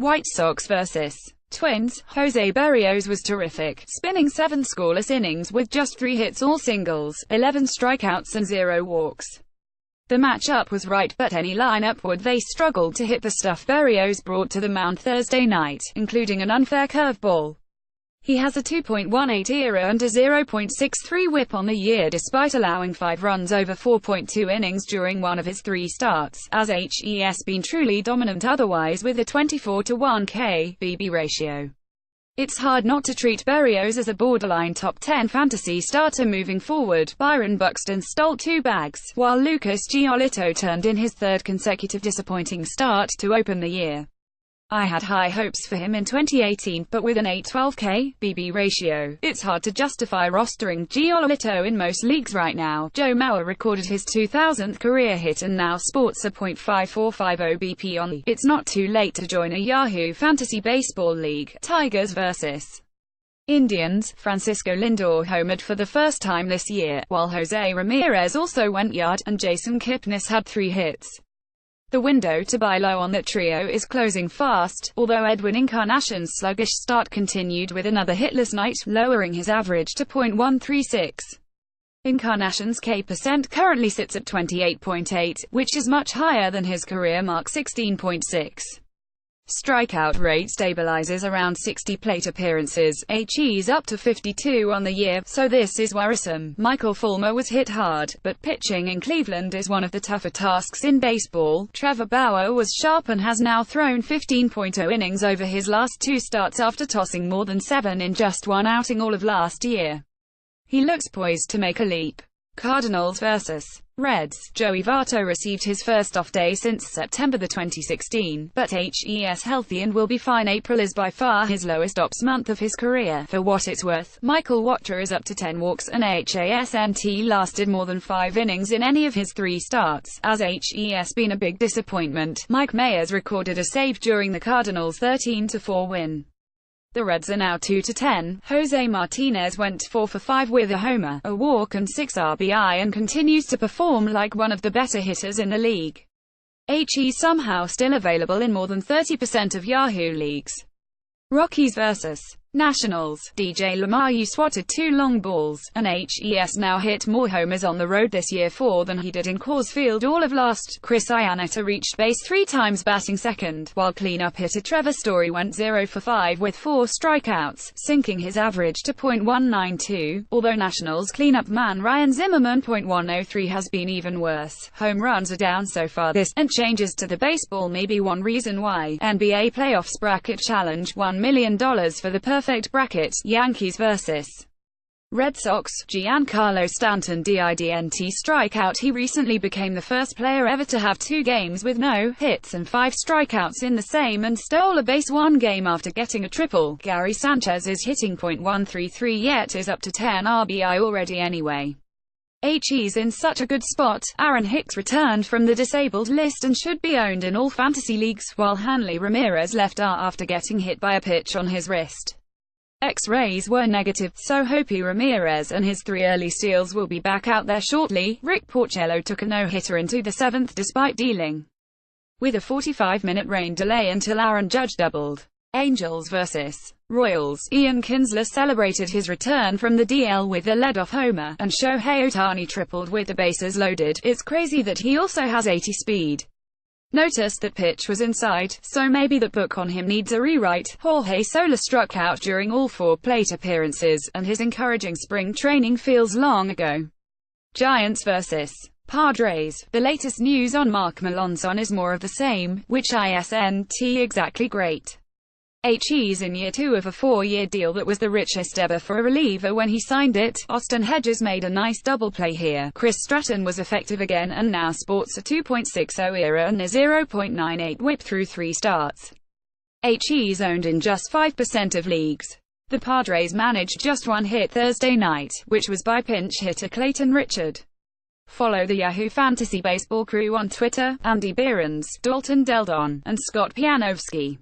White Sox vs. Twins. Jose Berrios was terrific, spinning 7 scoreless innings with just 3 hits, all singles, 11 strikeouts and 0 walks. The matchup was right, but any lineup would. They struggled to hit the stuff Berrios brought to the mound Thursday night, including an unfair curveball. He has a 2.18 ERA and a 0.63 whip on the year despite allowing 5 runs over 4.2 innings during one of his 3 starts, as he's been truly dominant otherwise with a 24-to-1 K/BB ratio. It's hard not to treat Berrios as a borderline top 10 fantasy starter moving forward. Byron Buxton stole 2 bags, while Lucas Giolito turned in his 3rd consecutive disappointing start to open the year. I had high hopes for him in 2018, but with an 8.12 K/BB ratio, it's hard to justify rostering Giolito in most leagues right now. Joe Mauer recorded his 2000th career hit and now sports a .5450 BP on. It's not too late to join a Yahoo Fantasy Baseball League. Tigers vs. Indians. Francisco Lindor homered for the first time this year, while Jose Ramirez also went yard, and Jason Kipnis had 3 hits. The window to buy low on that trio is closing fast, although Edwin Encarnacion's sluggish start continued with another hitless night, lowering his average to .136. Encarnacion's K% currently sits at 28.8, which is much higher than his career mark 16.6. Strikeout rate stabilizes around 60 plate appearances, he's up to 52 on the year, so this is worrisome. Michael Fulmer was hit hard, but pitching in Cleveland is one of the tougher tasks in baseball. Trevor Bauer was sharp and has now thrown 15.0 innings over his last 2 starts after tossing more than 7 in just 1 outing all of last year. He looks poised to make a leap. Cardinals vs. Reds. Joey Votto received his first off day since September 2016, but he's healthy and will be fine. April is by far his lowest ops month of his career. For what it's worth, Michael Wacha is up to 10 walks and hasn't lasted more than 5 innings in any of his 3 starts, as he's been a big disappointment. Mike Mayers recorded a save during the Cardinals' 13-4 win. The Reds are now 2-10. Jose Martinez went 4 for 5 with a homer, a walk and 6 RBI and continues to perform like one of the better hitters in the league. He's somehow still available in more than 30% of Yahoo leagues. Rockies vs. Nationals. DJ LeMahieu swatted 2 long balls, and he's now hit more homers on the road this year than he did in Coors Field all of last. Chris Iannetta reached base 3 times batting second, while cleanup hitter Trevor Story went 0 for 5 with 4 strikeouts, sinking his average to .192, although Nationals cleanup man Ryan Zimmerman .103 has been even worse. Home runs are down so far this, and changes to the baseball may be one reason why. NBA Playoffs Bracket Challenge. $1 million for the perfect bracket. Yankees vs. Red Sox. Giancarlo Stanton didn't strike out. He recently became the first player ever to have 2 games with no hits and 5 strikeouts in the same and stole a base 1 game after getting a triple. Gary Sanchez is hitting .133 yet is up to 10 RBI already anyway. He's in such a good spot. Aaron Hicks returned from the disabled list and should be owned in all fantasy leagues, while Hanley Ramirez left after getting hit by a pitch on his wrist. X-rays were negative, so Hopi Ramirez and his 3 early steals will be back out there shortly. Rick Porcello took a no-hitter into the 7th despite dealing with a 45-minute rain delay until Aaron Judge doubled. Angels vs. Royals. Ian Kinsler celebrated his return from the DL with a leadoff homer, and Shohei Ohtani tripled with the bases loaded. It's crazy that he also has 80 speed. Noticed that pitch was inside, so maybe that book on him needs a rewrite. Jorge Soler struck out during all 4 plate appearances, and his encouraging spring training feels long ago. Giants vs. Padres. The latest news on Mark Melancon is more of the same, which isn't exactly great. He's in year 2 of a 4-year deal that was the richest ever for a reliever when he signed it. Austin Hedges made a nice double play here. Chris Stratton was effective again and now sports a 2.60 ERA and a 0.98 whip through 3 starts. He's owned in just 5% of leagues. The Padres managed just 1 hit Thursday night, which was by pinch hitter Clayton Richard. Follow the Yahoo Fantasy Baseball crew on Twitter: Andy Behrens, Dalton Deldon, and Scott Pianowski.